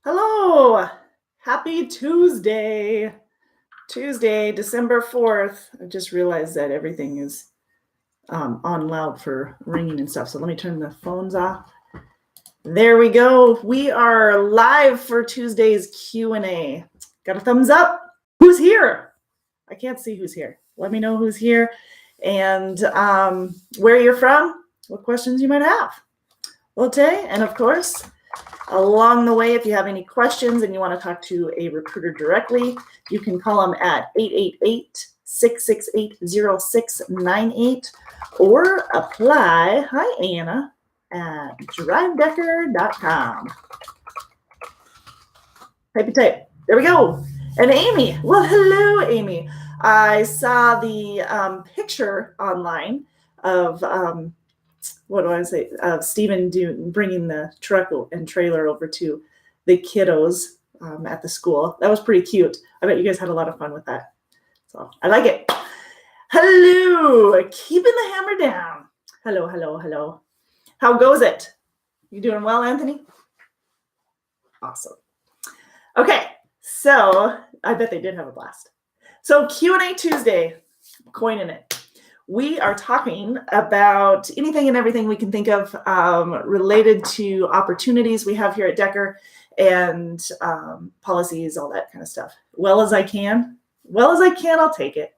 Hello, happy Tuesday. Tuesday, December 4th. I just realized that everything is on loud for ringing and stuff. So let me turn the phones off. There we go. We are live for Tuesday's Q&A. Got a thumbs up? Who's here? I can't see who's here. Let me know who's here and where you're from, what questions you might have. Okay, and of course, along the way, if you have any questions and you want to talk to a recruiter directly, you can call them at 888-668-0698 or apply, hi Anna, at drivedecker.com. Type. There we go. And Amy, well, hello, Amy. I saw the picture online of what do I say? Stephen bringing the truck and trailer over to the kiddos at the school. That was pretty cute. I bet you guys had a lot of fun with that. So I like it. Hello, keeping the hammer down. Hello. How goes it? You doing well, Anthony? Awesome. Okay, so I bet they did have a blast. So Q&A Tuesday, coining it. We are talking about anything and everything we can think of related to opportunities we have here at Decker and policies, all that kind of stuff. Well as I can, I'll take it.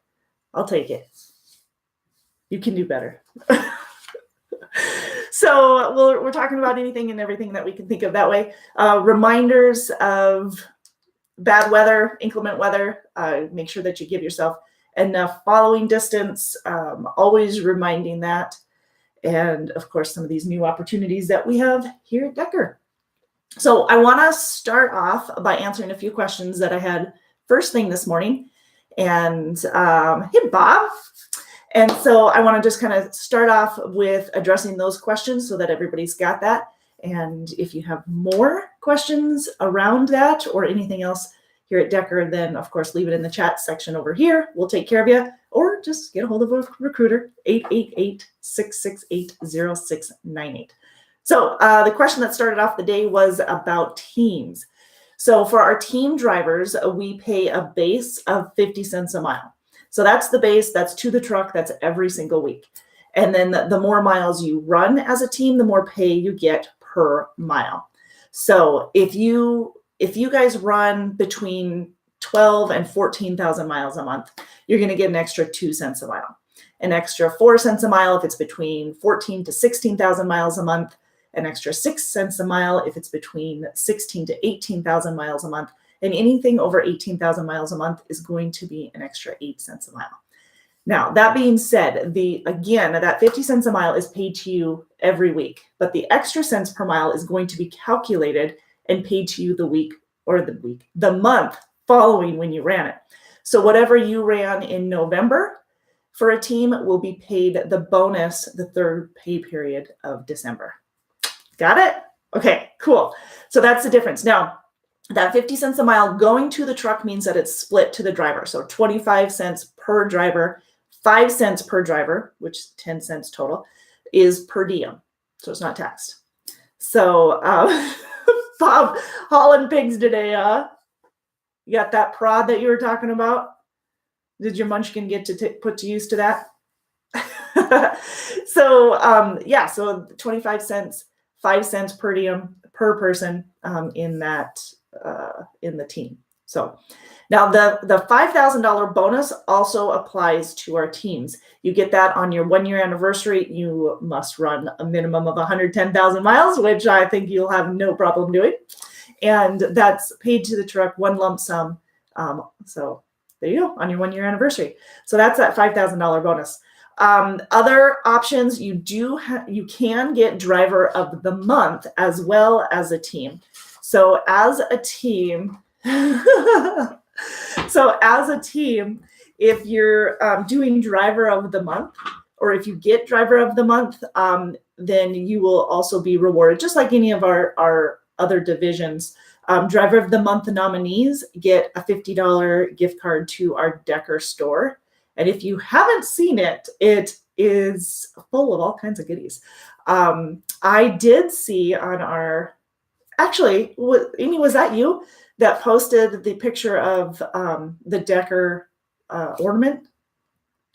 You can do better. So we're talking about anything and everything that we can think of that way. Reminders of bad weather, inclement weather. Make sure that you give yourself enough following distance, always reminding that. And of course, some of these new opportunities that we have here at Decker. So I want to start off by answering a few questions that I had first thing this morning. And hey, Bob. And so I want to just kind of start off with addressing those questions so that everybody's got that. And if you have more questions around that or anything else here at Decker, then of course leave it in the chat section over here. We'll take care of you, or just get a hold of a recruiter, 888-668-0698. So the question that started off the day was about teams. So for our team drivers, we pay a base of 50 cents a mile. So that's the base, that's to the truck, that's every single week. And then the more miles you run as a team, the more pay you get per mile. So if you guys run between 12 and 14,000 miles a month, you're going to get an extra 2 cents a mile, an extra 4 cents a mile if it's between 14 to 16,000 miles a month, an extra 6 cents a mile if it's between 16 to 18,000 miles a month, and anything over 18,000 miles a month is going to be an extra 8 cents a mile. Now, that being said, that 50 cents a mile is paid to you every week, but the extra cents per mile is going to be calculated and paid to you the month following when you ran it. So whatever you ran in November for a team will be paid the bonus the third pay period of December. Got it? Okay, cool. So that's the difference. Now, that 50 cents a mile going to the truck means that it's split to the driver. So 25 cents per driver, 5 cents per driver, which is 10 cents total, is per diem. So it's not taxed. So Bob, hauling pigs today, you got that prod that you were talking about? Did your munchkin get to put to use to that? So so 25 cents, 5 cents per diem per person in the team. So now the $5,000 bonus also applies to our teams. You get that on your 1-year anniversary. You must run a minimum of 110,000 miles, which I think you'll have no problem doing. And that's paid to the truck, one lump sum. So there you go, on your 1-year anniversary. So that's that $5,000 bonus. Other options, you can get driver of the month as well as a team. So as a team, if you're doing driver of the month, or if you get driver of the month, then you will also be rewarded, just like any of our other divisions. Driver of the month nominees get a $50 gift card to our Decker store. And if you haven't seen it, it is full of all kinds of goodies. I did see on our actually, Amy, was that you that posted the picture of the Decker ornament?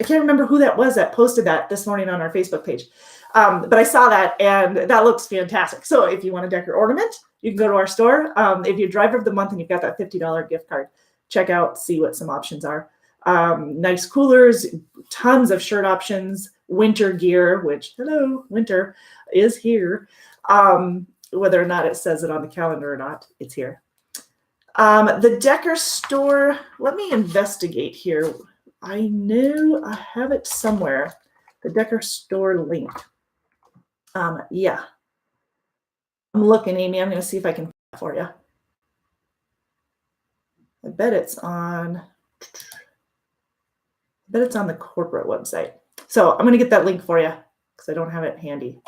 I can't remember who that was that posted that this morning on our Facebook page. But I saw that, and that looks fantastic. So if you want a Decker ornament, you can go to our store. If you're driver of the month and you've got that $50 gift card, check out, see what some options are. Nice coolers, tons of shirt options, winter gear, which, hello, winter is here. Whether or not it says it on the calendar or not, it's here. The Decker store, let me investigate here. I know I have it somewhere, the Decker store link. Yeah, I'm looking, Amy. I'm going to see if I can find it for you. I bet it's on the corporate website. So I'm going to get that link for you because I don't have it handy.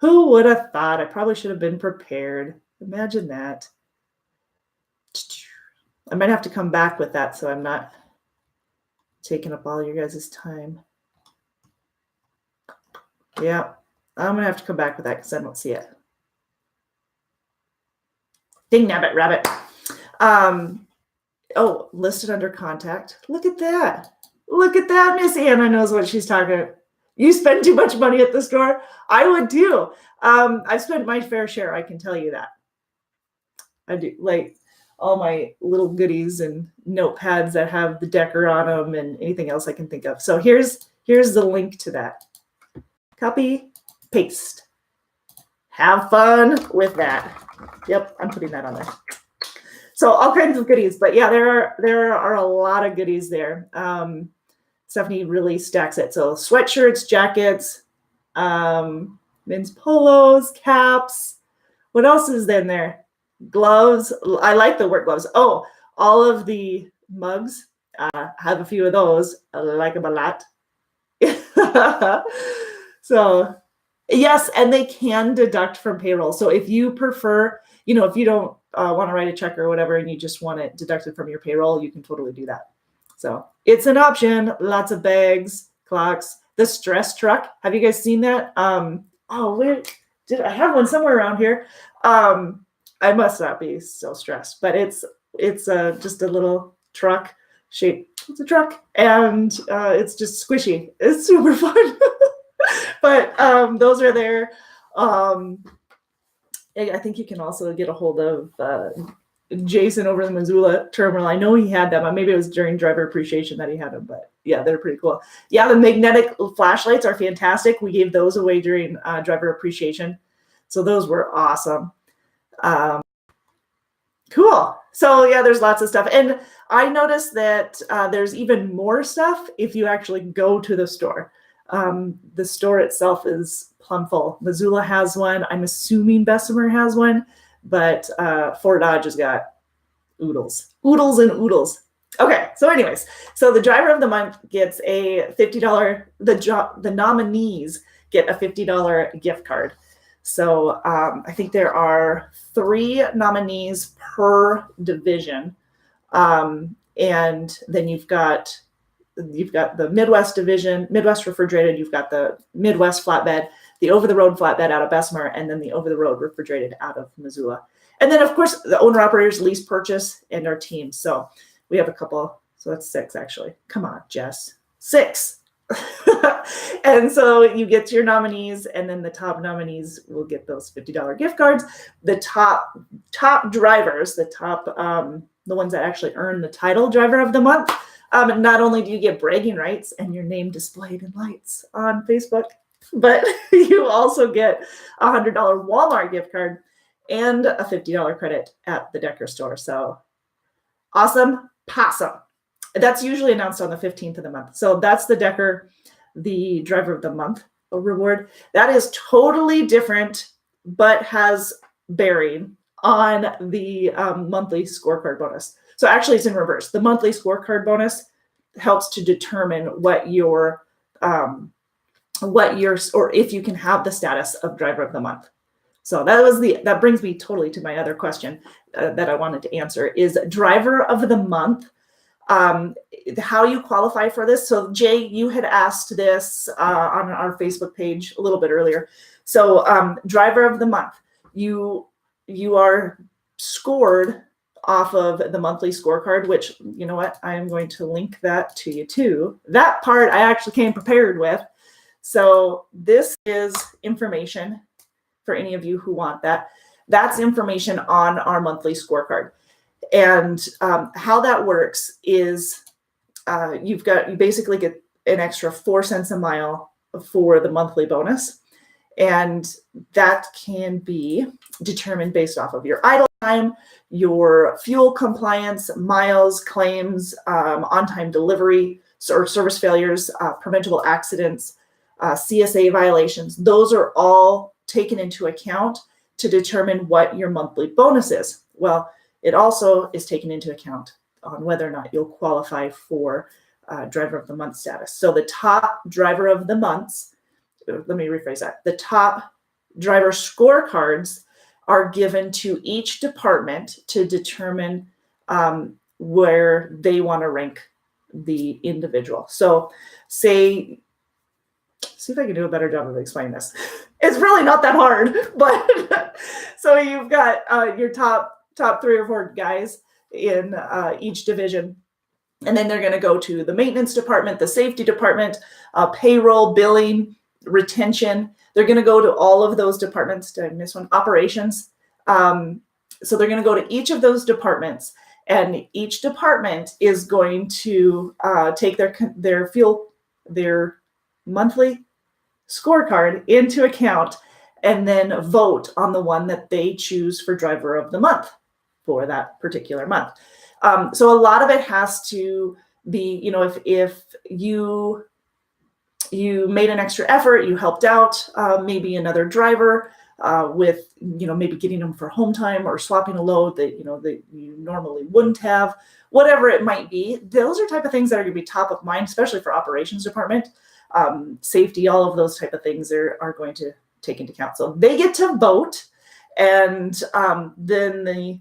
Who would have thought? I probably should have been prepared. Imagine that. I might have to come back with that so I'm not taking up all your guys' time. Yeah, I'm going to have to come back with that because I don't see it. Ding nabbit rabbit. Oh, listed under contact. Look at that. Look at that. Miss Anna knows what she's talking about. You spend too much money at the store? I would too. I've spent my fair share, I can tell you that. I do, like all my little goodies and notepads that have the Decker on them and anything else I can think of. So here's the link to that. Copy, paste. Have fun with that. Yep, I'm putting that on there. So all kinds of goodies, but yeah, there are a lot of goodies there. Stephanie really stacks it. So sweatshirts, jackets, men's polos, caps. What else is in there? Gloves. I like the work gloves. Oh, all of the mugs. Have a few of those. I like them a lot. So yes, and they can deduct from payroll. So if you prefer, if you don't want to write a check or whatever, and you just want it deducted from your payroll, you can totally do that. So it's an option. Lots of bags, clocks, the stress truck. Have you guys seen that? Oh, where did I have one somewhere around here? I must not be so stressed, but it's just a little truck shape. It's a truck, and it's just squishy. It's super fun. But those are there. I think you can also get a hold of Jason over the Missoula terminal. I know he had them. Maybe it was during driver appreciation that he had them, but yeah, they're pretty cool. Yeah, the magnetic flashlights are fantastic. We gave those away during driver appreciation. So those were awesome. Cool. So yeah, there's lots of stuff. And I noticed that there's even more stuff if you actually go to the store. The store itself is plumb full. Missoula has one. I'm assuming Bessemer has one, but Fort Dodge has got oodles and oodles. Okay, so anyways, so the driver of the month gets a $50, the nominees get a $50 gift card. So I think there are 3 nominees per division. And then you've got the Midwest division, Midwest Refrigerated, you've got the Midwest Flatbed, the over-the-road flatbed out of Bessemer, and then the over-the-road Refrigerated out of Missoula. And then, of course, the owner-operators, lease purchase, and our team. So we have a couple. So that's 6, actually. Come on, Jess. 6. And so you get your nominees, and then the top nominees will get those $50 gift cards. The top drivers, the ones that actually earn the title driver of the month, not only do you get bragging rights and your name displayed in lights on Facebook, but you also get a $100 Walmart gift card and a $50 credit at the Decker store. So awesome possum. That's usually announced on the 15th of the month. So that's the Decker, the driver of the month reward. That is totally different, but has bearing on the monthly scorecard bonus. So actually it's in reverse. The monthly scorecard bonus helps to determine or if you can have the status of driver of the month. So that brings me totally to my other question that I wanted to answer is driver of the month. How you qualify for this. So Jay, you had asked this on our Facebook page a little bit earlier. So driver of the month, you you are scored off of the monthly scorecard, which, you know what, I am going to link that to you too. That part I actually came prepared with. So this is information for any of you who want that. That's information on our monthly scorecard. And how that works is you basically get an extra 4 cents a mile for the monthly bonus. And that can be determined based off of your idle time, your fuel compliance, miles, claims, on-time delivery, or service failures, preventable accidents, CSA violations. Those are all taken into account to determine what your monthly bonus is. Well, it also is taken into account on whether or not you'll qualify for driver of the month status. So the top driver of the months, let me rephrase that. The top driver scorecards are given to each department to determine where they want to rank the individual. So see if I can do a better job of explaining this. It's really not that hard, but so you've got your top 3 or 4 guys in each division. And then they're going to go to the maintenance department, the safety department, payroll, billing, retention. They're going to go to all of those departments. Did I miss one? Operations. So they're going to go to each of those departments, and each department is going to take their monthly scorecard into account and then vote on the one that they choose for driver of the month for that particular month. So a lot of it has to be, if you made an extra effort, you helped out maybe another driver with, maybe getting them for home time or swapping a load that, that you normally wouldn't have, whatever it might be. Those are type of things that are going to be top of mind, especially for operations department, safety, all of those type of things are going to take into account. So they get to vote, and then the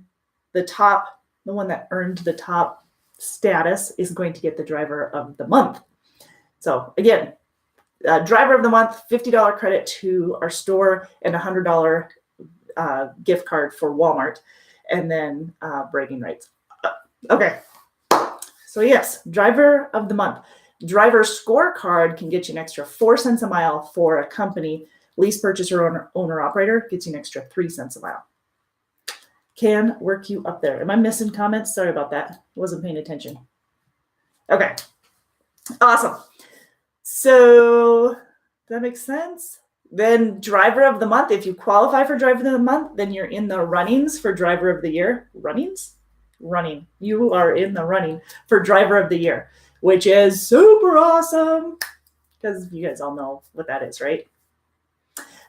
one that earned the top status is going to get the driver of the month. So again, driver of the month, $50 credit to our store and $100 gift card for Walmart, and then bragging rights. Okay. So yes, driver of the month. Driver scorecard can get you an extra 4 cents a mile for a company. Lease purchaser owner operator gets you an extra 3 cents a mile. Can work you up there. Am I missing comments? Sorry about that. Wasn't paying attention. Okay. Awesome. So that makes sense. Then driver of the month. If you qualify for driver of the month, then you're in the runnings for driver of the year. Running. You are in the running for driver of the year, which is super awesome because you guys all know what that is, right?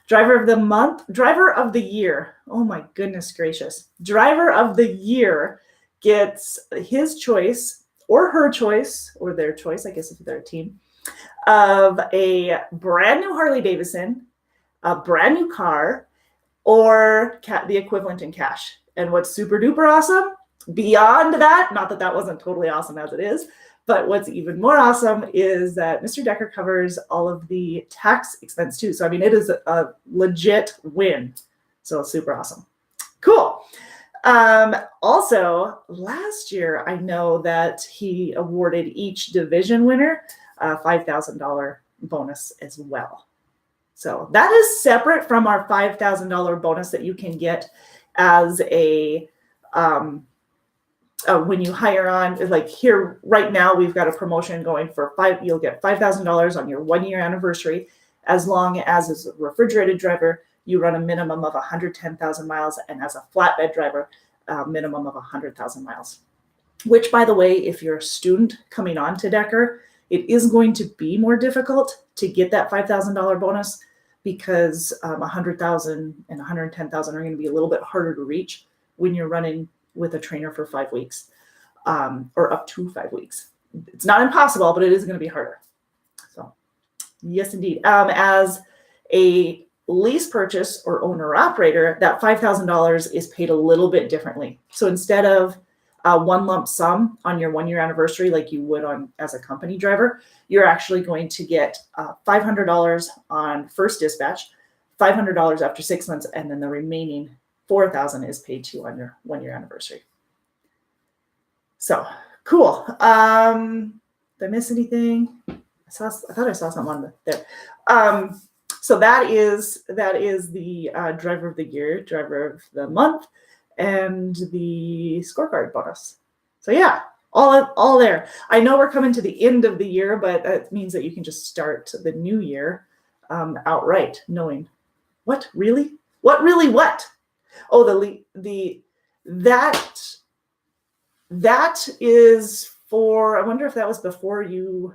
Driver of the month, driver of the year. Oh my goodness gracious. Driver of the year gets his choice or her choice or their choice, I guess if they're a team, of a brand new Harley Davidson, a brand new car, or the equivalent in cash. And what's super duper awesome, beyond that, not that that wasn't totally awesome as it is, but what's even more awesome is that Mr. Decker covers all of the tax expense too. So, I mean, it is a legit win. So it's super awesome. Cool. Also, last year, I know that he awarded each division winner a $5,000 bonus as well. So that is separate from our $5,000 bonus that you can get as a when you hire on, like here right now, we've got a promotion going for you'll get $5,000 on your 1-year anniversary, as long as a refrigerated driver, you run a minimum of 110,000 miles, and as a flatbed driver, a minimum of 100,000 miles. Which, by the way, if you're a student coming on to Decker, it is going to be more difficult to get that $5,000 bonus because 100,000 and 110,000 are going to be a little bit harder to reach when you're running with a trainer for 5 weeks or up to 5 weeks. It's not impossible, but it is going to be harder. So yes, indeed. As a lease purchase or owner operator, that $5,000 is paid a little bit differently. So instead of one lump sum on your 1-year anniversary, like you would as a company driver, you're actually going to get $500 on first dispatch, $500 after 6 months, and then the remaining $4,000 is paid to you on your 1-year anniversary. So cool. Did I miss anything? I thought I saw something on there. So that is the driver of the year, driver of the month, and the scorecard bonus. So yeah, all there. I know we're coming to the end of the year, but that means that you can just start the new year outright, knowing what really. Oh, that is for. I wonder if that was before you.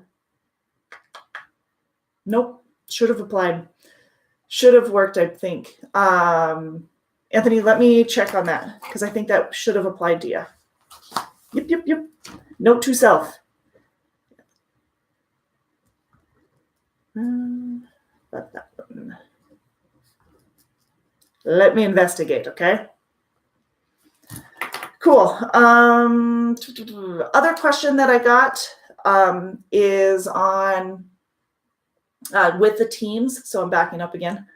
Nope, should have applied. Should have worked, I think. Anthony, let me check on that because I think that should have applied to you. Yep. Note to self. Let me investigate, okay? Cool. Other question that I got is on with the teams. So I'm backing up again,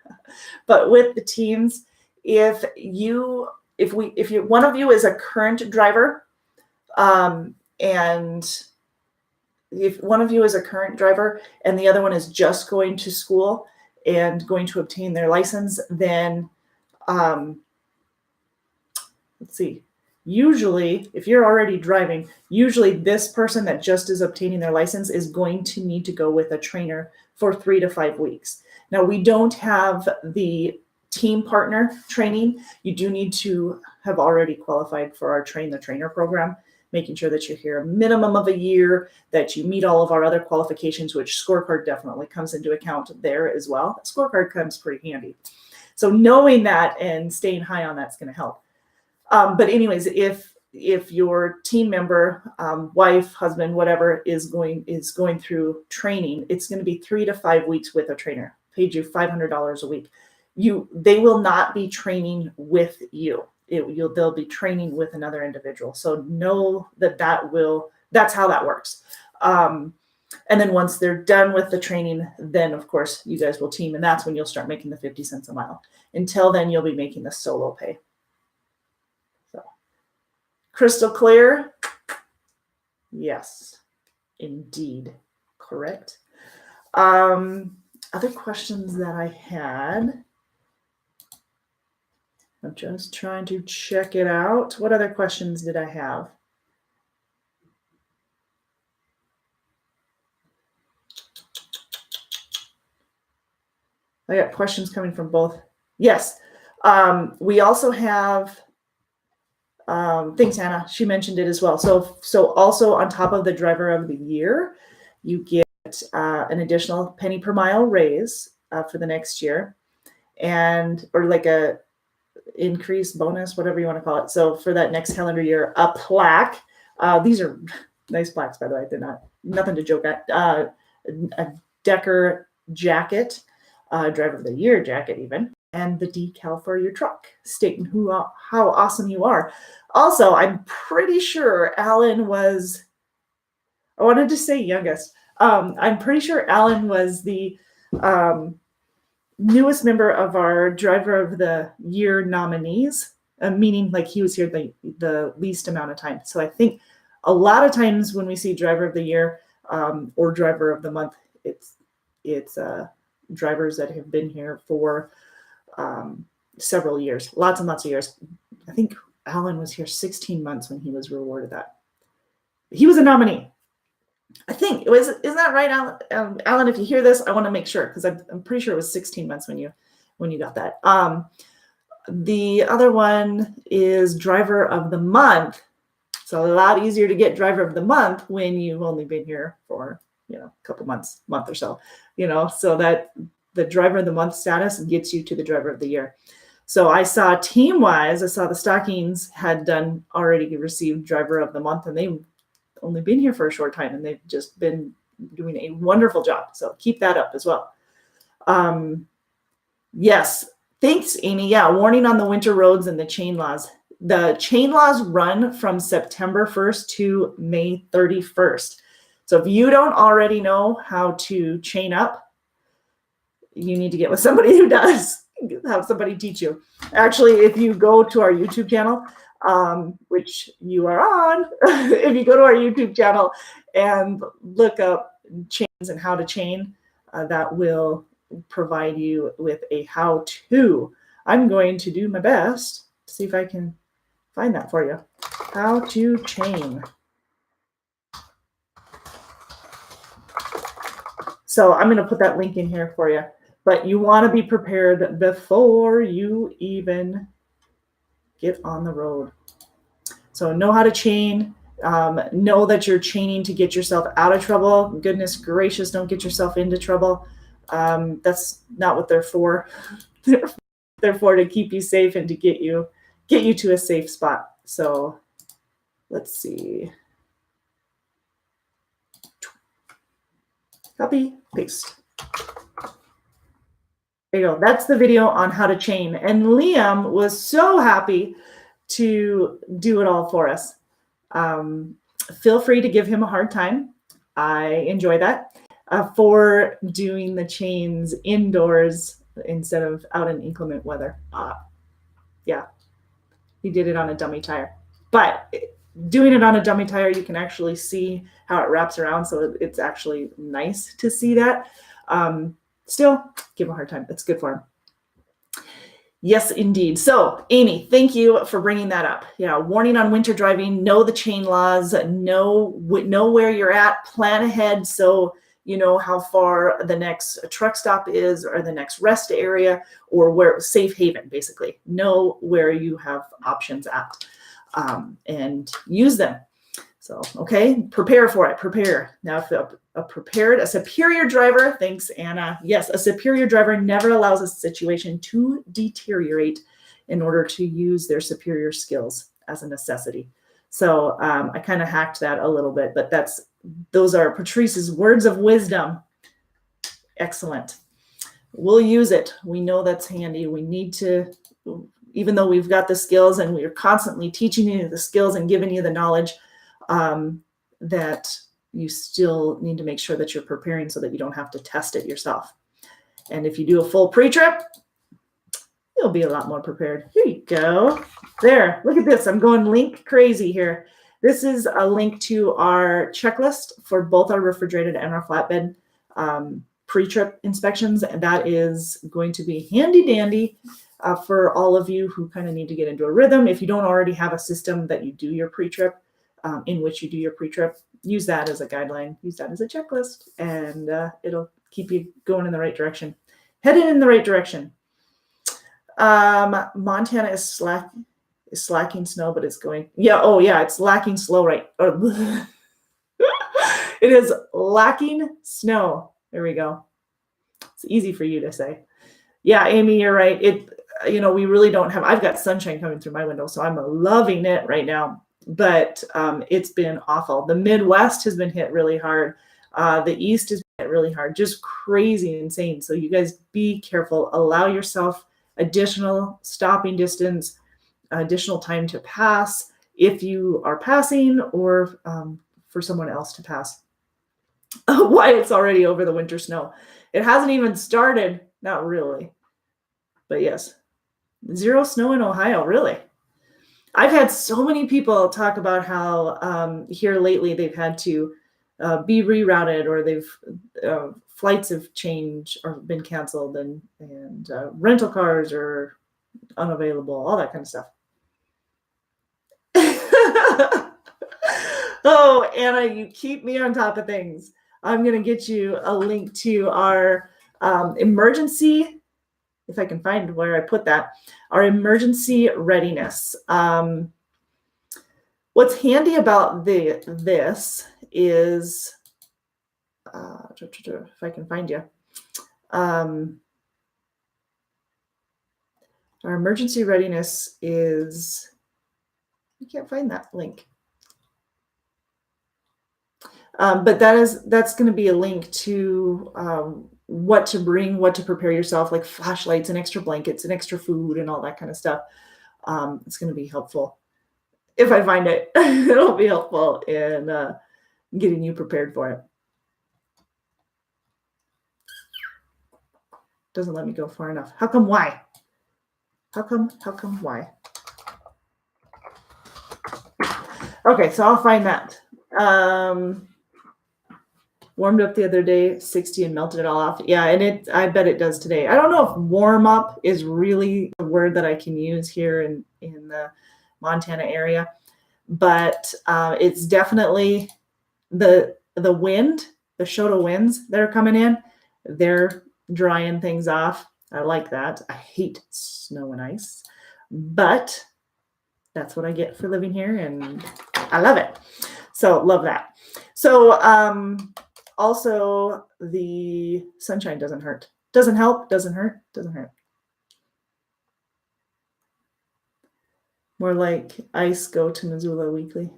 but with the teams, if one of you is a current driver, and if one of you is a current driver and the other one is just going to school and going to obtain their license, then let's see. Usually, if you're already driving, usually this person that just is obtaining their license is going to need to go with a trainer for 3 to 5 weeks. Now, we don't have the team partner training. You do need to have already qualified for our Train the Trainer program, making sure that you're here a minimum of a year, that you meet all of our other qualifications, which scorecard definitely comes into account there as well. That scorecard comes pretty handy. So knowing that and staying high on that's going to help. But anyways, if your team member, wife, husband, whatever is going through training, it's going to be 3 to 5 weeks with a trainer, paid you $500 a week. They will not be training with you. They'll be training with another individual. So know that's how that works. And then once they're done with the training, then of course you guys will team, and that's when you'll start making the 50 cents a mile. Until then, you'll be making the solo pay. Crystal clear? Yes, indeed. Correct. Other questions that I had. I'm just trying to check it out. What other questions did I have? I got questions coming from both. Yes. We also have thanks, Hannah. She mentioned it as well. So also on top of the driver of the year, you get an additional penny per mile raise for the next year, or like a increase bonus, whatever you want to call it. So for that next calendar year, a plaque. These are nice plaques, by the way. They're nothing to joke at. A Decker jacket, driver of the year jacket even, and the decal for your truck stating how awesome you are. Also, I'm pretty sure Alan was, I wanted to say youngest. I'm pretty sure Alan was the newest member of our driver of the year nominees, meaning like he was here the least amount of time. So I think a lot of times when we see driver of the year or driver of the month, it's drivers that have been here for several years, lots and lots of years. I think Alan was here 16 months when he was rewarded that. He was a nominee. I think isn't that right, Alan? Alan, if you hear this, I want to make sure because I'm pretty sure it was 16 months when you got that. The other one is driver of the month. It's a lot easier to get driver of the month when you've only been here for a couple months, month or so. So that the driver of the month status gets you to the driver of the year. So I saw team-wise, I saw the Stockings had already received driver of the month, and they've only been here for a short time, and they've just been doing a wonderful job. So keep that up as well. Yes, thanks, Amy. Yeah, warning on the winter roads and the chain laws. The chain laws run from September 1st to May 31st. So if you don't already know how to chain up, you need to get with somebody who does. have somebody teach you. Actually, if you go to our YouTube channel, which you are on, if you go to our YouTube channel and look up chains and how to chain, that will provide you with a how-to. I'm going to do my best to see if I can find that for you. How to chain. So I'm going to put that link in here for you. But you want to be prepared before you even get on the road. So know how to chain. Know that you're chaining to get yourself out of trouble. Goodness gracious, don't get yourself into trouble. That's not what they're for. They're for to keep you safe and to get you to a safe spot. So let's see. Copy, paste. There you go. That's the video on how to chain. And Liam was so happy to do it all for us. Feel free to give him a hard time. I enjoy that for doing the chains indoors instead of out in inclement weather. Yeah, he did it on a dummy tire. But doing it on a dummy tire, you can actually see how it wraps around. So it's actually nice to see that. Still, give him a hard time. It's good for him. Yes, indeed. So, Amy, thank you for bringing that up. Yeah, warning on winter driving, know the chain laws, know where you're at, plan ahead so you know how far the next truck stop is or the next rest area or where safe haven, basically. Know where you have options at and use them. So, okay, prepare for it. Prepare. Now, if a superior driver, thanks, Anna. Yes, a superior driver never allows a situation to deteriorate in order to use their superior skills as a necessity. So I kind of hacked that a little bit, but those are Patrice's words of wisdom. Excellent. We'll use it. We know that's handy. We need to, even though we've got the skills and we're constantly teaching you the skills and giving you the knowledge, that you still need to make sure that you're preparing so that you don't have to test it yourself. And if you do a full pre-trip, you'll be a lot more prepared. Here you go. There, look at this. I'm going link crazy here. This is a link to our checklist for both our refrigerated and our flatbed pre-trip inspections. And that is going to be handy dandy for all of you who kind of need to get into a rhythm. If you don't already have a system that you do your pre-trip, in which you do your pre-trip, use that as a guideline, use that as a checklist, and it'll keep you going in the right direction. Headed in the right direction. Montana is slacking snow, but it's going, it's lacking slow right. It is lacking snow. There we go. It's easy for you to say. Yeah, Amy, you're right. We really don't have, I've got sunshine coming through my window, so I'm loving it right now. But it's been awful. The Midwest has been hit really hard. The East has been hit really hard, just crazy, insane. So you guys be careful. Allow yourself additional stopping distance, additional time to pass if you are passing or for someone else to pass. Why it's already over the winter snow. It hasn't even started. Not really. But yes, 0 snow in Ohio, really. I've had so many people talk about how here lately they've had to be rerouted or they've flights have changed or been canceled and rental cars are unavailable, all that kind of stuff. Oh, Anna, you keep me on top of things. I'm going to get you a link to our emergency, if I can find where I put that, our emergency readiness. What's handy about this is, if I can find you, our emergency readiness is, I can't find that link. But that's going to be a link to what to bring, what to prepare yourself, like flashlights and extra blankets and extra food and all that kind of stuff. It's going to be helpful. If I find it, it'll be helpful in getting you prepared for it. Doesn't let me go far enough. How come? Why? How come? Why? Okay, so I'll find that. Warmed up the other day, 60, and melted it all off. Yeah, and I bet it does today. I don't know if warm up is really the word that I can use here in the Montana area, but it's definitely the wind, the Shoto winds that are coming in. They're drying things off. I like that. I hate snow and ice, but that's what I get for living here, and I love it. So love that. So also the sunshine doesn't hurt. Doesn't help, doesn't hurt, doesn't hurt. More like ice go to Missoula weekly.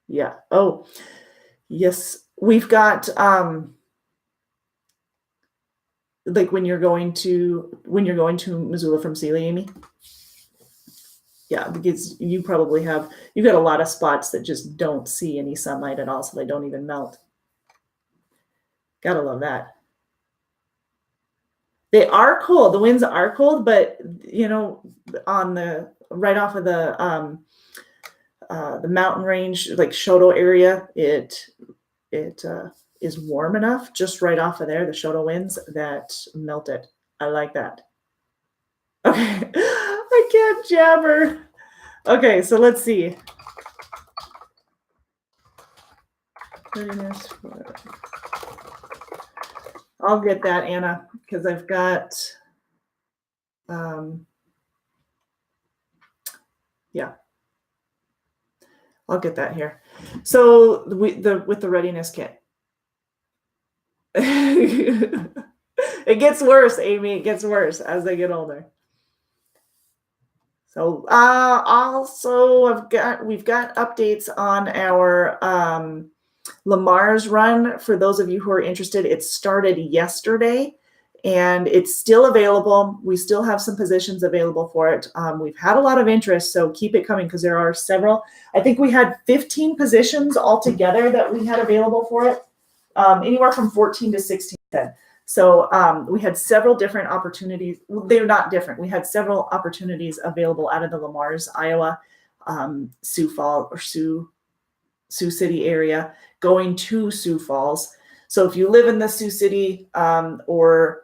Yeah. Oh, yes. We've got like when you're going to Missoula from Sealy, Amy. Yeah, because you've got a lot of spots that just don't see any sunlight at all, so they don't even melt. Gotta love that. They are cold. The winds are cold, but on the right off of the mountain range, like Shoto area, it is warm enough just right off of there, the Shoto winds, that melt it. I like that. Okay, I can't jabber. Okay, so let's see. I'll get that, Anna, because I've got, yeah, I'll get that here. So with the readiness kit, it gets worse, Amy. It gets worse as they get older. So also we've got updates on our Lamar's run. For those of you who are interested, it started yesterday and it's still available. We still have some positions available for it. We've had a lot of interest, so keep it coming because there are several. I think we had 15 positions altogether that we had available for it, anywhere from 14 to 16. So we had several different opportunities. They're not different. We had several opportunities available out of the Lamar's, Iowa, Sioux Falls or Sioux City area going to Sioux Falls. So if you live in the Sioux City or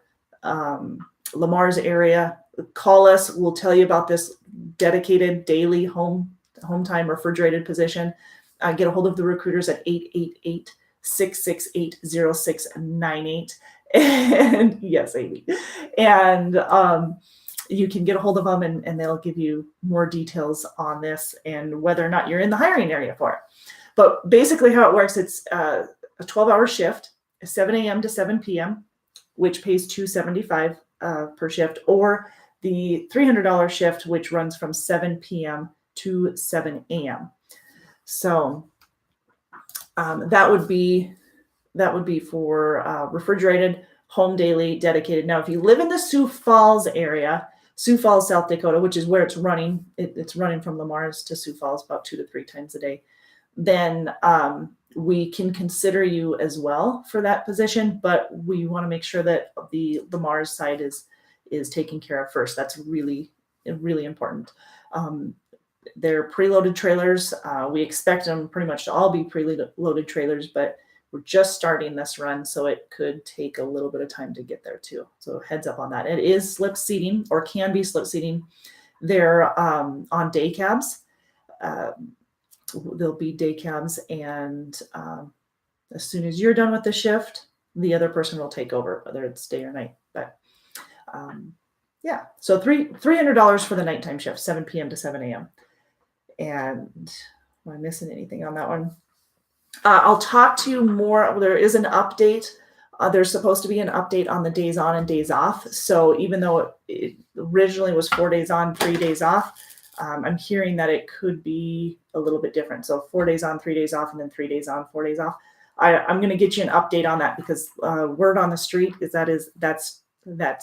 Lamar's area, call us. We'll tell you about this dedicated daily home time refrigerated position. Get a hold of the recruiters at 888-668-0698. And yes, Amy. And you can get a hold of them and they'll give you more details on this and whether or not you're in the hiring area for it. But basically how it works, it's a 12-hour shift, 7 a.m. to 7 p.m., which pays $275 per shift, or the $300 shift, which runs from 7 p.m. to 7 a.m. So that would be for refrigerated, home daily, dedicated. Now, if you live in the Sioux Falls area, Sioux Falls, South Dakota, which is where it's running, it's running from Lamar's to Sioux Falls about 2 to 3 times a day, then we can consider you as well for that position, but we want to make sure that the Lamar's side is taken care of first. That's really, really important. They're preloaded trailers. We expect them pretty much to all be preloaded trailers, but we're just starting this run, so it could take a little bit of time to get there too. So heads up on that. It is slip seating, or can be slip seating. They're on day cabs. There'll be day cabs, and as soon as you're done with the shift, the other person will take over, whether it's day or night. But yeah, so $300 for the nighttime shift, 7 p.m. to 7 a.m. And am I missing anything on that one? I'll talk to you more. There is an update. There's supposed to be an update on the days on and days off. So even though it originally was 4 days on, 3 days off, I'm hearing that it could be a little bit different. So 4 days on, 3 days off, and then 3 days on, 4 days off. I'm going to get you an update on that because word on the street is that's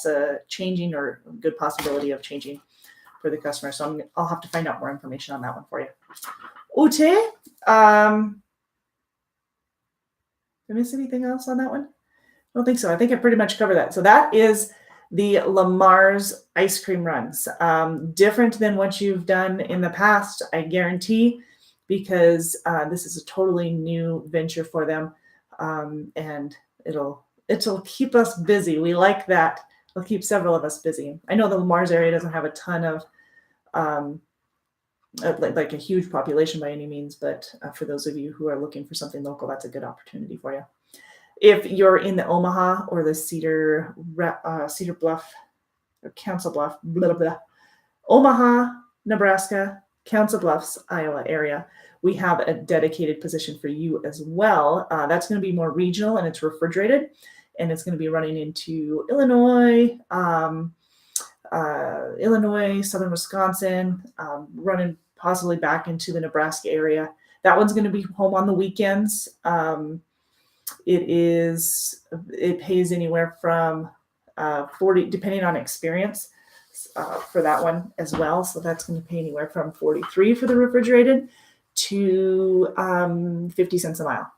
a changing or a good possibility of changing for the customer. So I'll have to find out more information on that one for you. Ute, did I miss anything else on that one? I don't think so. I think I pretty much covered that. So that is The Lamar's ice cream runs, different than what you've done in the past, I guarantee, because this is a totally new venture for them, and it'll keep us busy. We like that. It'll keep several of us busy. I know the Lamar's area doesn't have a ton of like a huge population by any means, but for those of you who are looking for something local, that's a good opportunity for you. If you're in the Omaha or the Cedar Bluff or Council Bluff, blah, blah, Omaha, Nebraska, Council Bluffs, Iowa area, we have a dedicated position for you as well. That's going to be more regional, and it's refrigerated, and it's going to be running into Illinois, southern Wisconsin, running possibly back into the Nebraska area. That one's going to be home on the weekends. It pays anywhere from 40, depending on experience, for that one as well. So that's going to pay anywhere from 43 for the refrigerated to 50 cents a mile.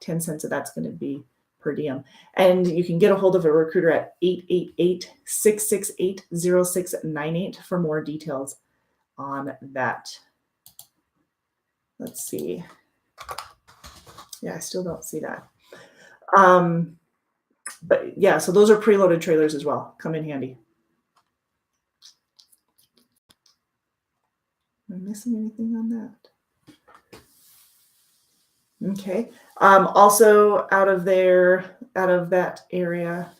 10 cents of that's going to be per diem. And you can get a hold of a recruiter at 888-668-0698 for more details on that. Let's see. Yeah, I still don't see that. But yeah, so those are preloaded trailers as well. Come in handy. Am I missing anything on that? Okay. Also out of that area.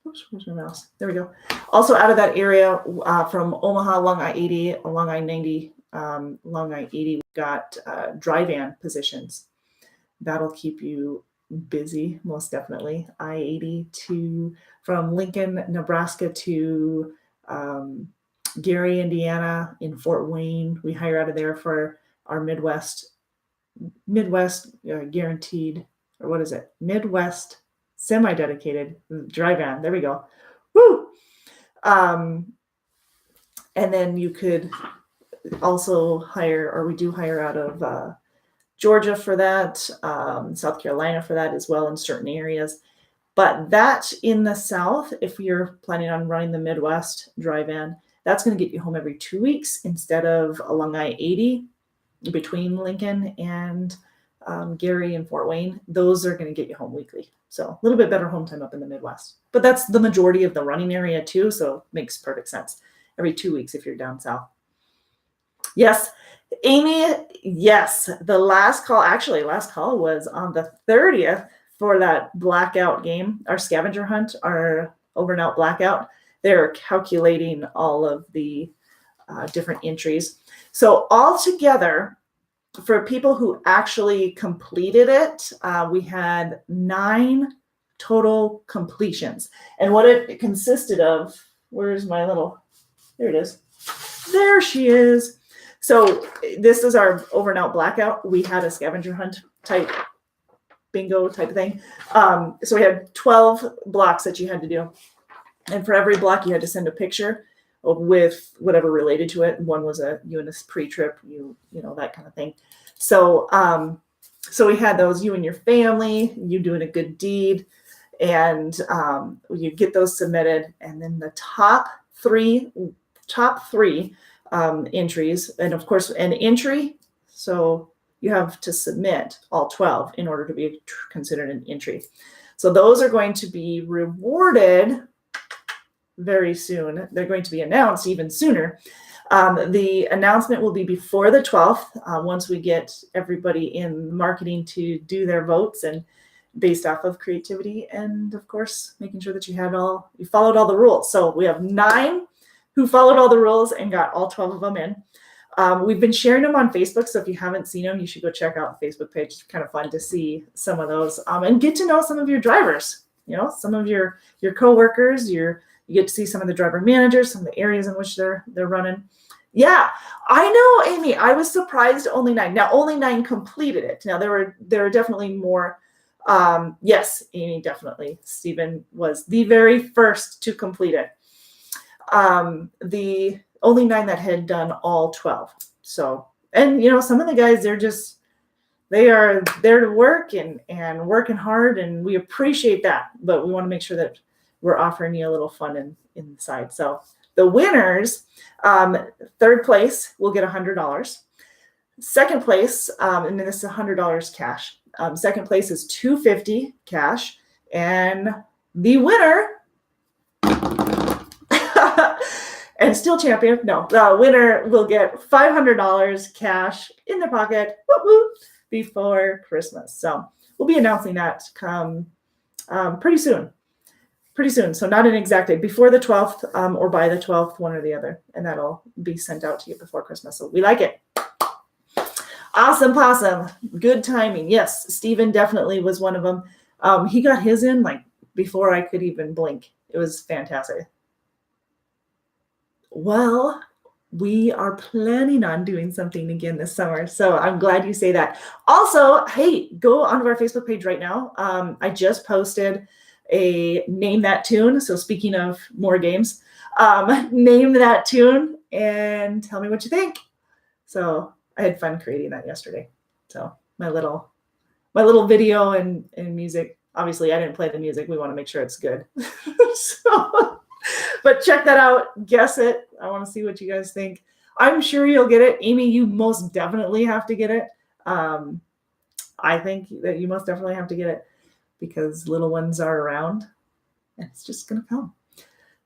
Oops, where's my mouse? There we go. Also out of that area, from Omaha along I-80, along I-90, along I-80, we've got dry van positions. That'll keep you busy, most definitely. I-80 from Lincoln, Nebraska to Gary, Indiana, in Fort Wayne. We hire out of there for our Midwest guaranteed, or what is it? Midwest semi-dedicated dry van. There we go. Woo! And then you could also hire, or we do hire out of Georgia for that, South Carolina for that as well in certain areas. But that in the South, if you're planning on running the Midwest dry van, that's going to get you home every 2 weeks instead of along I-80 between Lincoln and Gary and Fort Wayne. Those are going to get you home weekly. So a little bit better home time up in the Midwest. But that's the majority of the running area too, so it makes perfect sense. Every 2 weeks if you're down south. Yes, Amy, yes. The last call was on the 30th for that blackout game, our scavenger hunt, our over and out blackout. They're calculating all of the different entries. So altogether, for people who actually completed it, we had 9 total completions. And what it consisted of, where's my little, there it is. There she is. So this is our over and out blackout. We had a scavenger hunt type bingo type thing. So we had 12 blocks that you had to do. And for every block, you had to send a picture with whatever related to it. One was you in a pre-trip, you know, that kind of thing. So, so we had those, you and your family, you doing a good deed, and you get those submitted. And then the top three entries, and of course, an entry. So you have to submit all 12 in order to be considered an entry. So those are going to be rewarded very soon. They're going to be announced even sooner. The announcement will be before the 12th, once we get everybody in marketing to do their votes, and based off of creativity, and of course, making sure that you followed all the rules. So we have 9 who followed all the rules and got all 12 of them in. We've been sharing them on Facebook, so if you haven't seen them, you should go check out the Facebook page. It's kind of fun to see some of those, and get to know some of your drivers. You know, some of your coworkers. You get to see some of the driver managers, some of the areas in which they're running. Yeah, I know, Amy. I was surprised only 9. Now, only 9 completed it. Now, there were definitely more. Yes, Amy, definitely. Stephen was the very first to complete it. The only 9 that had done all 12. So, and you know, some of the guys, they are there to work and working hard, and we appreciate that. But we want to make sure that we're offering you a little fun inside. So the winners, third place will get $100. Second place, and this is $100 cash. Second place is $250 cash, and the winner and still champion. No, the winner will get $500 cash in their pocket before Christmas. So we'll be announcing that come pretty soon. So not an exact date, before the 12th or by the 12th, one or the other. And that'll be sent out to you before Christmas. So we like it. Awesome possum. Good timing. Yes, Stephen definitely was one of them. He got his in like before I could even blink. It was fantastic. Well, we are planning on doing something again this summer. So I'm glad you say that. Also, hey, go onto our Facebook page right now. I just posted a Name That Tune. So speaking of more games, name that tune and tell me what you think. So I had fun creating that yesterday. So my little video and music. Obviously, I didn't play the music. We want to make sure it's good. But check that out. Guess it. I want to see what you guys think. I'm sure you'll get it. Amy, you most definitely have to get it. I think that you most definitely have to get it because little ones are around and it's just going to come.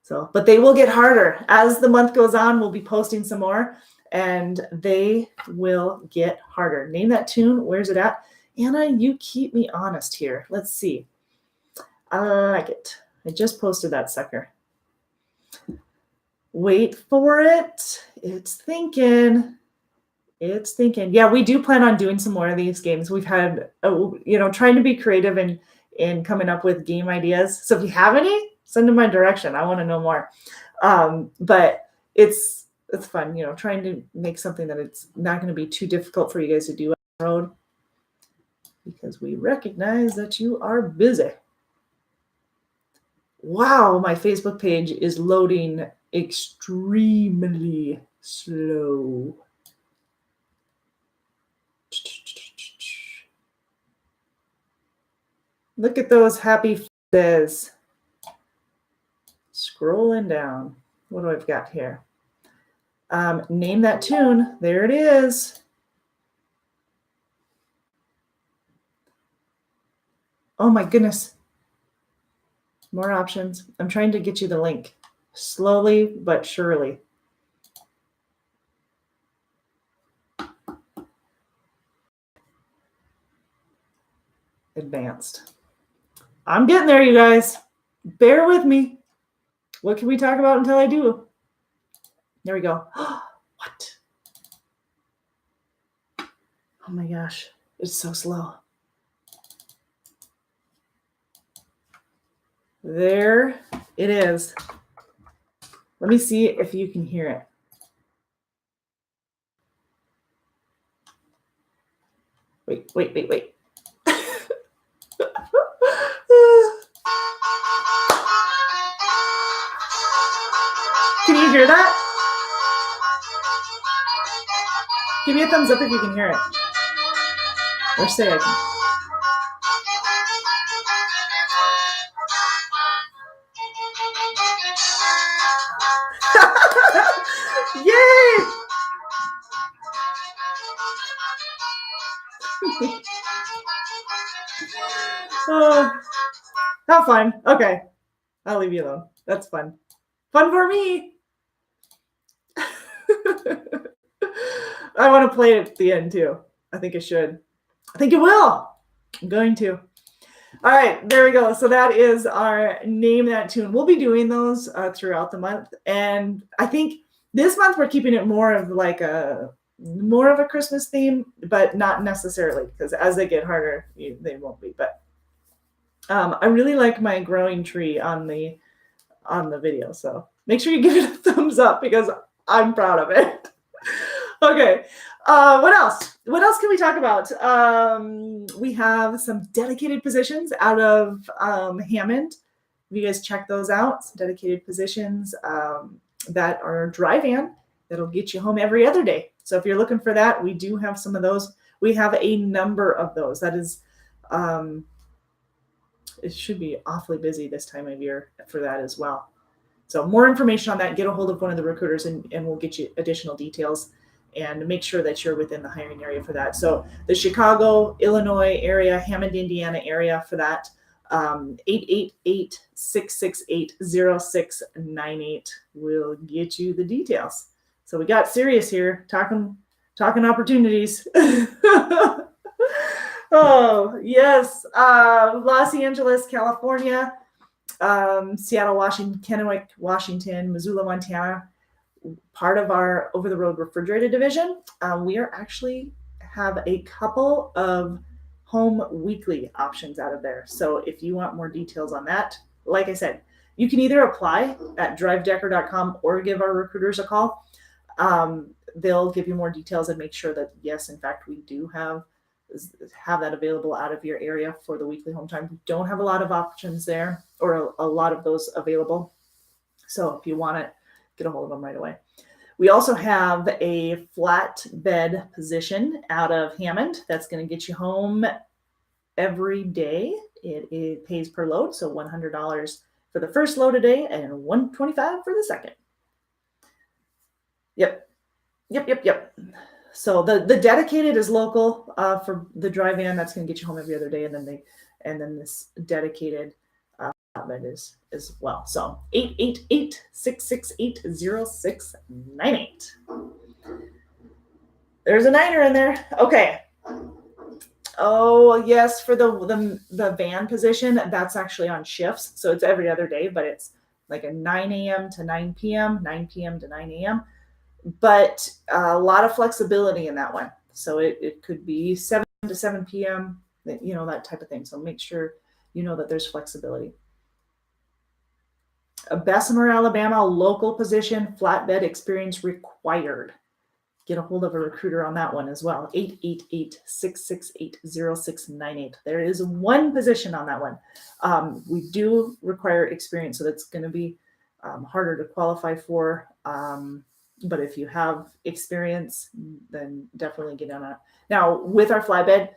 So, but they will get harder. As the month goes on, we'll be posting some more and they will get harder. Name that tune. Where's it at? Anna, you keep me honest here. Let's see. I like it. I just posted that sucker. Wait for it. It's thinking. Yeah, we do plan on doing some more of these games. We've had, trying to be creative and coming up with game ideas. So if you have any, send them my direction. I want to know more. But it's fun, trying to make something that it's not going to be too difficult for you guys to do on the road because we recognize that you are busy. Wow, my Facebook page is loading extremely slow. Look at those happy faces. Scrolling down. What do I've got here? Name that tune. There it is. Oh my goodness. More options. I'm trying to get you the link. Slowly but surely. Advanced. I'm getting there, you guys. Bear with me. What can we talk about until I do? There we go. What? Oh my gosh. It's so slow. There it is. Let me see if you can hear it. Wait. Can you hear that? Give me a thumbs up if you can hear it. Or say I can. Yay! Oh, how fun. Okay. I'll leave you alone. That's fun. Fun for me. I want to play it at the end too. I think I should. I think it will. I'm going to. All right, there we go. So that is our Name That Tune. We'll be doing those throughout the month. And I think this month we're keeping it more of a Christmas theme, but not necessarily because as they get harder, they won't be. But I really like my growing tree on the video. So make sure you give it a thumbs up because I'm proud of it. Okay. What else? What else can we talk about? We have some dedicated positions out of Hammond. Have you guys check those out? Some dedicated positions that are dry van that'll get you home every other day. So if you're looking for that, we do have some of those. We have a number of those. That is, it should be awfully busy this time of year for that as well. So more information on that, get a hold of one of the recruiters and we'll get you additional details and make sure that you're within the hiring area for that. So the Chicago, Illinois area, Hammond, Indiana area for that, 888-668-0698 will get you the details. So we got serious here, talking opportunities. Oh, yes. Los Angeles, California, Seattle, Washington, Kennewick, Washington, Missoula, Montana, part of our over-the-road refrigerated division. We are actually have a couple of home weekly options out of there. So if you want more details on that, like I said, you can either apply at drivedecker.com or give our recruiters a call. They'll give you more details and make sure that, yes, in fact, we do have that available out of your area for the weekly home time. We don't have a lot of options there or a lot of those available. So if you want it, get a hold of them right away. We also have a flatbed position out of Hammond that's going to get you home every day. It pays per load, so $100 for the first load a day and $125 for the second. Yep. So the dedicated is local for the dry van. That's going to get you home every other day, and then this dedicated flatbed is as well. So 888-668-0698. There's a niner in there. Okay. Oh yes, for the van position, that's actually on shifts, so it's every other day, but it's like a 9 a.m. to 9 p.m., 9 p.m. to 9 a.m. But a lot of flexibility in that one. So it could be 7 to 7 p.m., that type of thing. So make sure you know that there's flexibility. A Bessemer, Alabama, local position, flatbed experience required. Get a hold of a recruiter on that one as well. 888-668-0698. There is one position on that one. We do require experience, so that's going to be harder to qualify for. But if you have experience, then definitely get on it. Now, with our flatbed,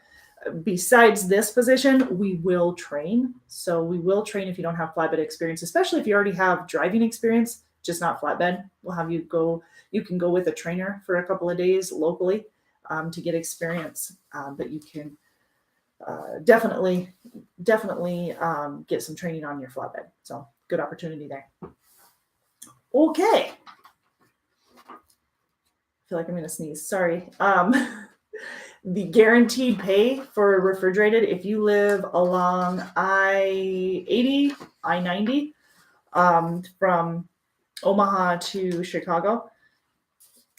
besides this position, we will train. So we will train if you don't have flatbed experience, especially if you already have driving experience, just not flatbed. We'll have you go. You can go with a trainer for a couple of days locally to get experience, but you can definitely get some training on your flatbed. So good opportunity there. Okay. I feel like I'm going to sneeze. Sorry. The guaranteed pay for refrigerated, if you live along I-80, I-90 from Omaha to Chicago,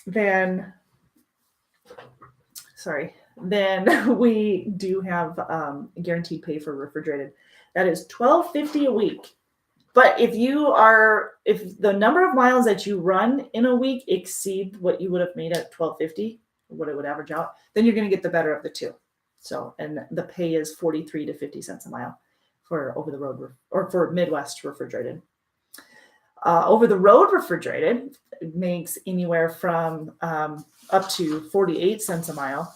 then we do have guaranteed pay for refrigerated. That is $12.50 a week. But if the number of miles that you run in a week exceed what you would have made at $12.50, what it would average out, then you're going to get the better of the two. So, and the pay is 43 to 50 cents a mile for over the road or for Midwest refrigerated. Over the road refrigerated makes anywhere from up to 48 cents a mile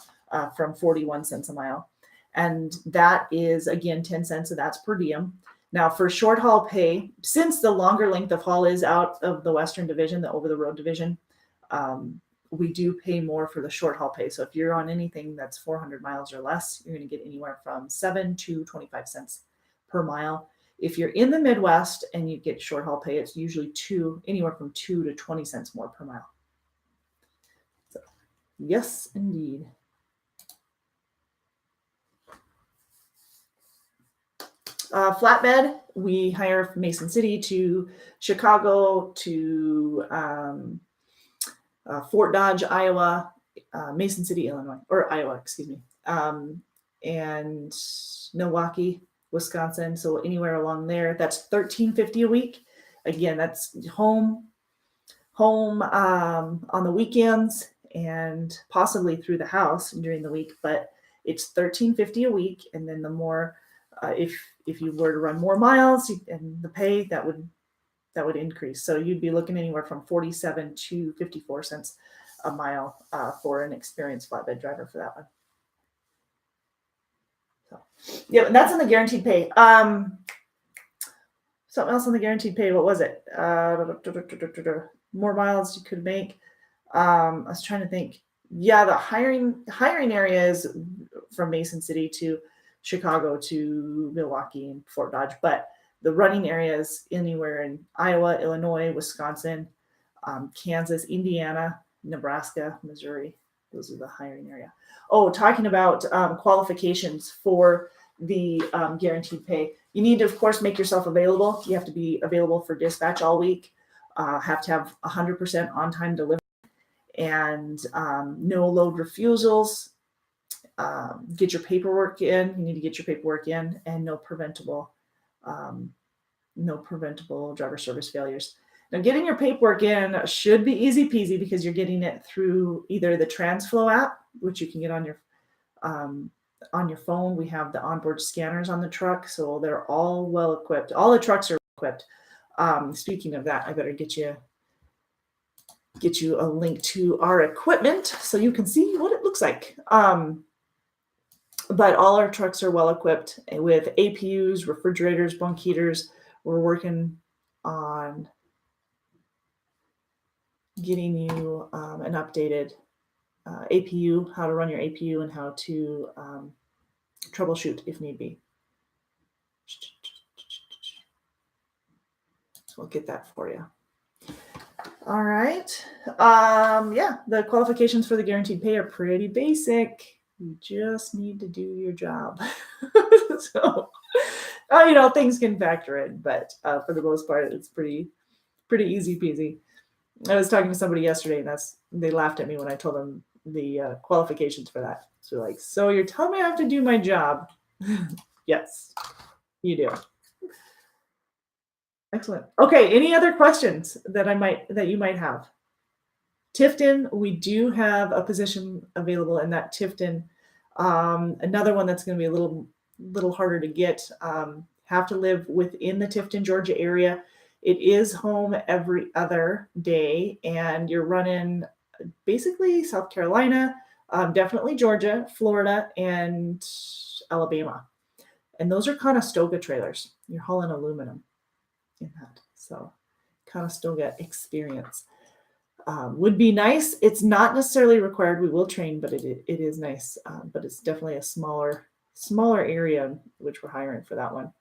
from 41 cents a mile. And that is, again, 10 cents, so that's per diem. Now, for short haul pay, since the longer length of haul is out of the Western Division, the over the road division, we do pay more for the short haul pay. So if you're on anything that's 400 miles or less, you're going to get anywhere from 7 to 25 cents per mile. If you're in the Midwest and you get short haul pay, it's usually anywhere from 2 to 20 cents more per mile. So, yes, indeed. Flatbed, we hire from Mason City to Chicago to Fort Dodge, Iowa, Mason City, Illinois, or Iowa, excuse me, and Milwaukee, Wisconsin. So anywhere along there, that's $13.50 a week. Again, that's home on the weekends and possibly through the house during the week, but it's $13.50 a week. And then the more, if you were to run more miles and the pay, that would increase. So you'd be looking anywhere from 47 to 54 cents a mile for an experienced flatbed driver for that one. Yeah, that's in the guaranteed pay. Something else on the guaranteed pay. What was it? More miles you could make. I was trying to think. Yeah, the hiring area is from Mason City to Chicago to Milwaukee and Fort Dodge, but the running area is anywhere in Iowa, Illinois, Wisconsin, Kansas, Indiana, Nebraska, Missouri. Those are the hiring area. Oh, talking about qualifications for the guaranteed pay. You need to, of course, make yourself available. You have to be available for dispatch all week. Have to have 100% on-time delivery and no load refusals. Get your paperwork in. You need to get your paperwork in, and no preventable driver service failures. Now, getting your paperwork in should be easy peasy because you're getting it through either the TransFlow app, which you can get on your phone. We have the onboard scanners on the truck, so they're all well equipped. All the trucks are equipped. Speaking of that, I better get you a link to our equipment so you can see what it looks like. But all our trucks are well equipped with APUs, refrigerators, bunk heaters. We're working on getting you an updated APU, how to run your APU and how to troubleshoot if need be. So we'll get that for you. All right. Yeah, the qualifications for the guaranteed pay are pretty basic. You just need to do your job. So, things can factor in, but for the most part, it's pretty easy peasy. I was talking to somebody yesterday, and they laughed at me when I told them the qualifications for that. So like, so you're telling me I have to do my job? Yes, you do. Excellent. Okay, any other questions that you might have? Tifton, we do have a position available in that Tifton. Another one that's going to be a little harder to get. Have to live within the Tifton, Georgia area. It is home every other day, and you're running basically South Carolina, definitely Georgia, Florida, and Alabama. And those are Conestoga trailers. You're hauling aluminum in that. So Conestoga experience. Would be nice. It's not necessarily required. We will train, but it is nice. But it's definitely a smaller area, which we're hiring for that one.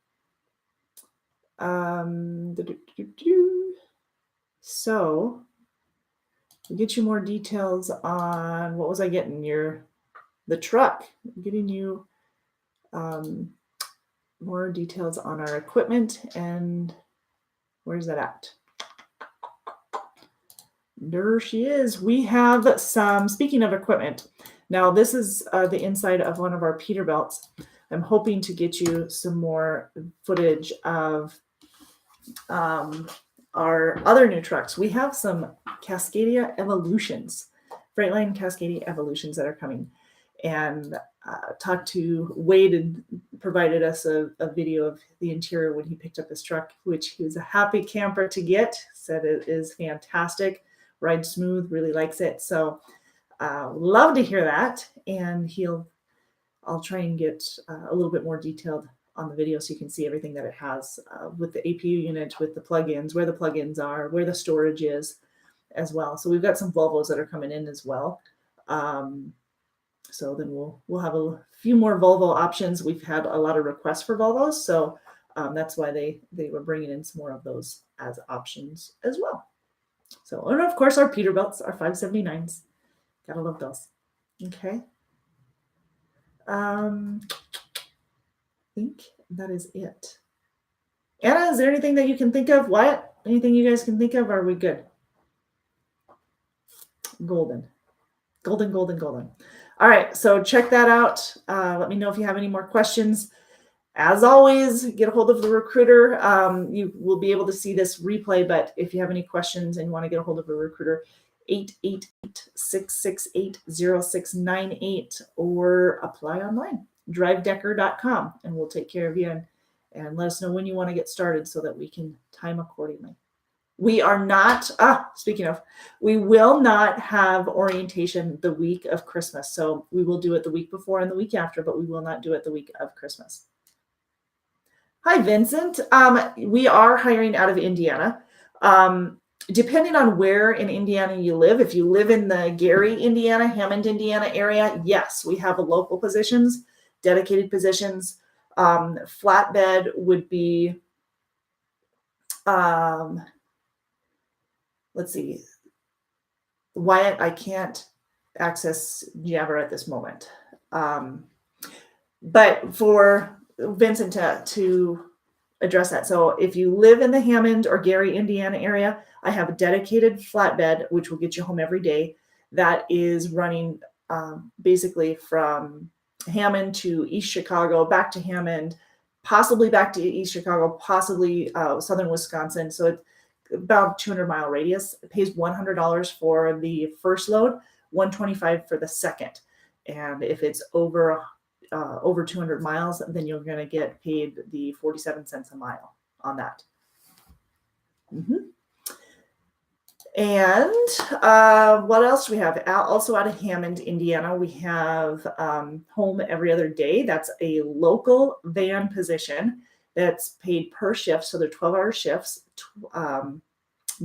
So we'll get you more details on what was I getting? The truck. I'm getting you more details on our equipment and where's that at? There she is. We have some, speaking of equipment, now this is the inside of one of our Peterbilts. I'm hoping to get you some more footage of our other new trucks. We have some Cascadia Evolutions, Freightline Cascadia Evolutions that are coming. And talked to Wade and provided us a video of the interior when he picked up his truck, which he was a happy camper to get. Said it is fantastic. Rides smooth, really likes it. So love to hear that. And I'll try and get a little bit more detailed on the video so you can see everything that it has with the APU unit, with the plugins, where the plugins are, where the storage is as well. So we've got some Volvos that are coming in as well. So then we'll have a few more Volvo options. We've had a lot of requests for Volvos, so that's why they were bringing in some more of those as options as well. So, and of course, our Peterbilts, our 579s. Gotta love those. Okay. I think that is it. Anna, is there anything that you can think of? What? Anything you guys can think of? Or are we good? Golden. All right, so check that out. Let me know if you have any more questions. As always, get a hold of the recruiter. You will be able to see this replay, but if you have any questions and you want to get a hold of a recruiter, 888-668-0698 or apply online, drivedecker.com, and we'll take care of you and let us know when you want to get started so that we can time accordingly. We are not, speaking of, we will not have orientation the week of Christmas. So we will do it the week before and the week after, but we will not do it the week of Christmas. Hi, Vincent. We are hiring out of Indiana. Depending on where in Indiana you live, if you live in the Gary, Indiana, Hammond, Indiana area, yes, we have local positions, dedicated positions. Flatbed would be, let's see, Wyatt, I can't access Jabber at this moment. But for Vincent to address that. So if you live in the Hammond or Gary, Indiana area, I have a dedicated flatbed, which will get you home every day. That is running basically from Hammond to East Chicago, back to Hammond, possibly back to East Chicago, possibly southern Wisconsin. So it's about 200-mile radius. It pays $100 for the first load, $125 for the second. And if it's over 200 miles, then you're going to get paid the 47 cents a mile on that. And what else do we have? Also out of Hammond, Indiana, we have Home Every Other Day. That's a local van position that's paid per shift. So they're 12-hour shifts, 9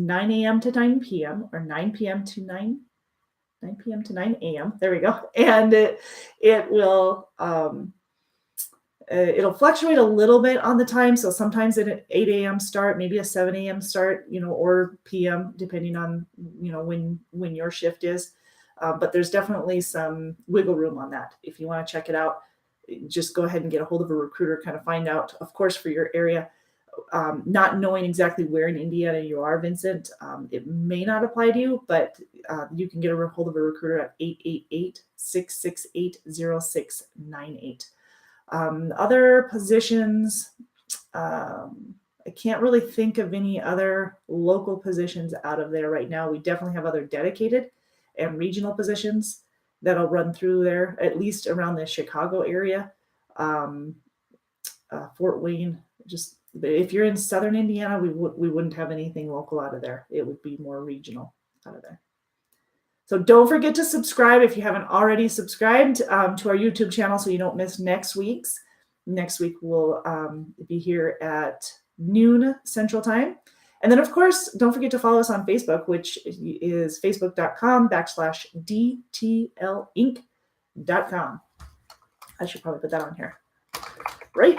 a.m. to 9 p.m. or 9 p.m. to 9 p.m. to 9 a.m. There we go. And it will it'll fluctuate a little bit on the time. So sometimes at an 8 a.m. start, maybe a 7 a.m. start, or p.m. depending on when your shift is. But there's definitely some wiggle room on that. If you want to check it out, just go ahead and get a hold of a recruiter, kind of find out, of course, for your area. Not knowing exactly where in Indiana you are, Vincent, it may not apply to you, but you can get a hold of a recruiter at 888-668-0698. Other positions, I can't really think of any other local positions out of there right now. We definitely have other dedicated and regional positions that'll run through there, at least around the Chicago area. Fort Wayne, just if you're in southern Indiana, we wouldn't have anything local out of there. It would be more regional out of there. So don't forget to subscribe if you haven't already subscribed to our YouTube channel so you don't miss next week's. Next week we'll be here at noon Central Time. And then, of course, don't forget to follow us on Facebook, which is facebook.com/dtlinc.com. I should probably put that on here. Right.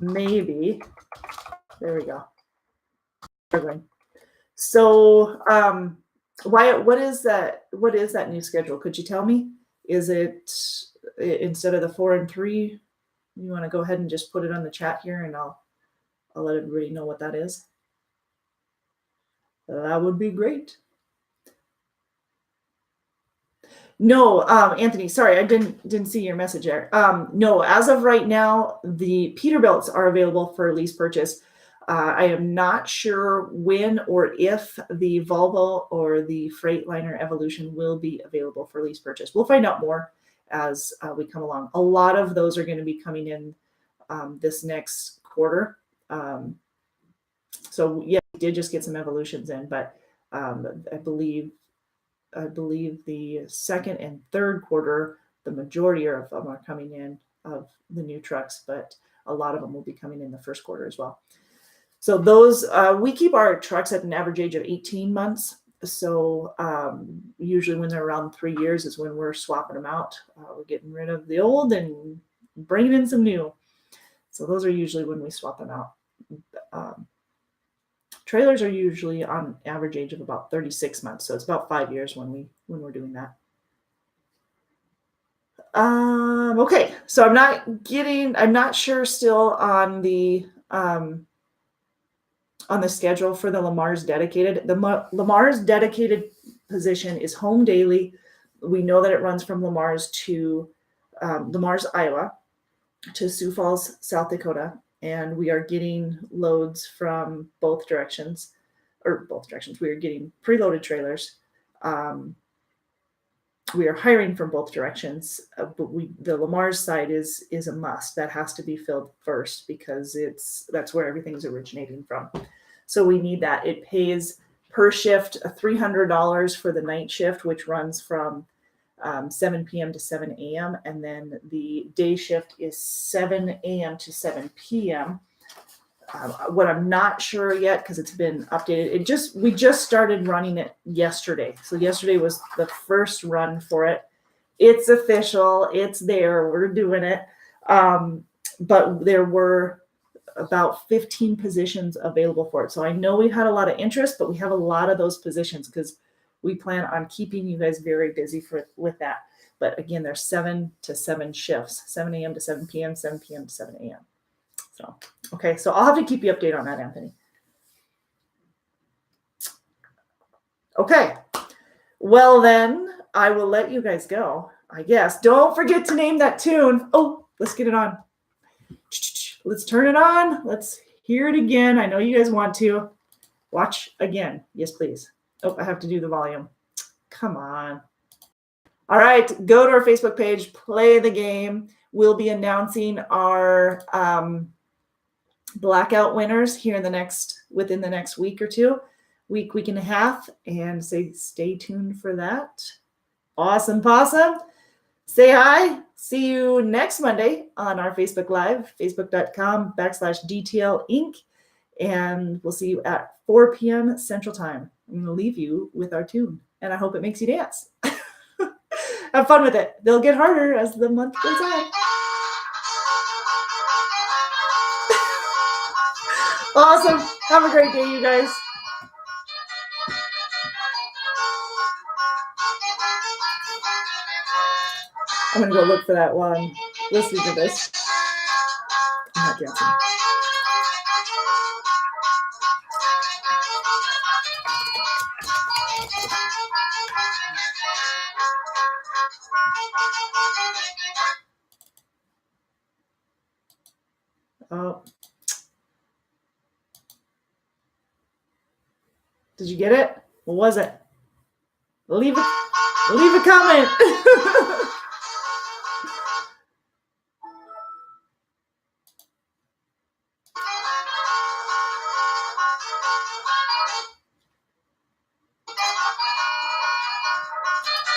Maybe. There we go. So, Wyatt, what is that new schedule? Could you tell me? Is it instead of the 4 and 3? You want to go ahead and just put it on the chat here, and I'll let everybody know what that is. That would be great. No, Anthony, sorry, I didn't see your message there. No, as of right now, the Peterbilts are available for lease purchase. I am not sure when or if the Volvo or the Freightliner Evolution will be available for lease purchase. We'll find out more as we come along. A lot of those are going to be coming in this next quarter. So yeah, we did just get some Evolutions in, but I believe the second and third quarter, the majority of them are coming in of the new trucks, but a lot of them will be coming in the first quarter as well. So those, we keep our trucks at an average age of 18 months. So usually when they're around 3 years is when we're swapping them out. We're getting rid of the old and bringing in some new. So those are usually when we swap them out. Trailers are usually on average age of about 36 months. So it's about 5 years when we're doing that. Okay, so I'm not sure still on the schedule for the Lamar's dedicated. The Lamar's dedicated position is home daily. We know that it runs from Lamar's to Lamar's, Iowa, to Sioux Falls, South Dakota, and we are getting loads from both directions. We are getting preloaded trailers. we are hiring from both directions, but the Lamar's side is a must. That has to be filled first because that's where everything's originating from. So we need that. It pays per shift $300 for the night shift, which runs from 7 p.m. to 7 a.m. And then the day shift is 7 a.m. to 7 p.m. What I'm not sure yet, because it's been updated, we just started running it yesterday. So yesterday was the first run for it. It's official. It's there. We're doing it. But there were about 15 positions available for it. So I know we've had a lot of interest, but we have a lot of those positions because we plan on keeping you guys very busy with that. But again, there's 7 to 7 shifts, 7 a.m. to 7 p.m., 7 p.m. to 7 a.m. So, okay, so I'll have to keep you updated on that, Anthony. Okay, well then, I will let you guys go, I guess. Don't forget to name that tune. Oh, let's get it on. Let's turn it on. Let's hear it again. I know you guys want to. Watch again. Yes, please. Oh, I have to do the volume. Come on. All right, go to our Facebook page, play the game. We'll be announcing our blackout winners here within the next week or two, week and a half, and stay tuned for that. Awesome possum. Say hi. See you next Monday on our Facebook Live, facebook.com/DTL Inc. And we'll see you at 4 p.m. Central Time. I'm going to leave you with our tune, and I hope it makes you dance. Have fun with it. They'll get harder as the month goes on. Awesome. Have a great day, you guys. I'm going to go look for that while I'm listening to this. I'm not dancing. Oh. Did you get it? What was it? Leave a comment.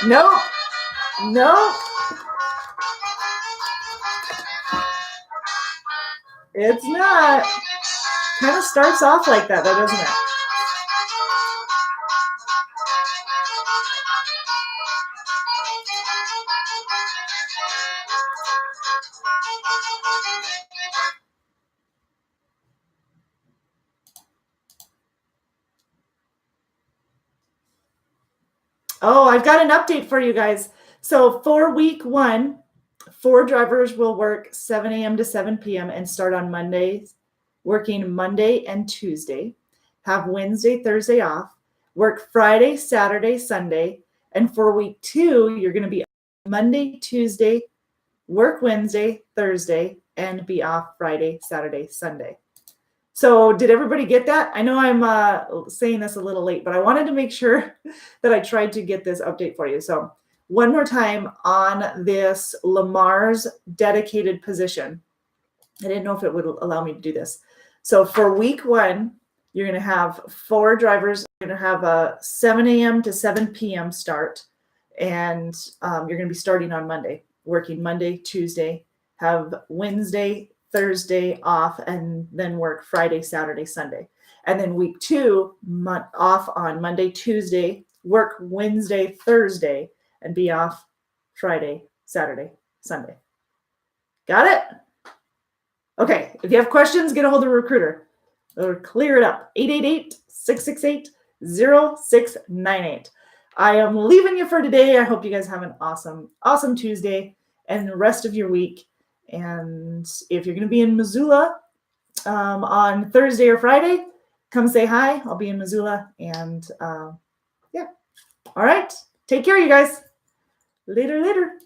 Nope. It's not. Kind of starts off like that, though, doesn't it? Oh, I've got an update for you guys. So for week 1, 4 drivers will work 7 a.m. to 7 p.m. and start on Mondays, working Monday and Tuesday, have Wednesday, Thursday off, work Friday, Saturday, Sunday. And for week 2, you're going to be Monday, Tuesday, work Wednesday, Thursday, and be off Friday, Saturday, Sunday. So did everybody get that? I know I'm saying this a little late, but I wanted to make sure that I tried to get this update for you. So one more time on this Lamar's dedicated position. I didn't know if it would allow me to do this. So for week 1, you're going to have 4 drivers. You're going to have a 7 a.m. to 7 p.m. start, and you're going to be starting on Monday, working Monday, Tuesday, have Wednesday, Thursday off, and then work Friday, Saturday, Sunday. And then week 2, off on Monday, Tuesday, work Wednesday, Thursday, and be off Friday, Saturday, Sunday. Got it? Okay, if you have questions, get a hold of a recruiter or clear it up. 888-668-0698. I am leaving you for today. I hope you guys have an awesome, awesome Tuesday and the rest of your week. And if you're going to be in Missoula on Thursday or Friday, come say hi. I'll be in Missoula. And yeah. All right. Take care, you guys. Later.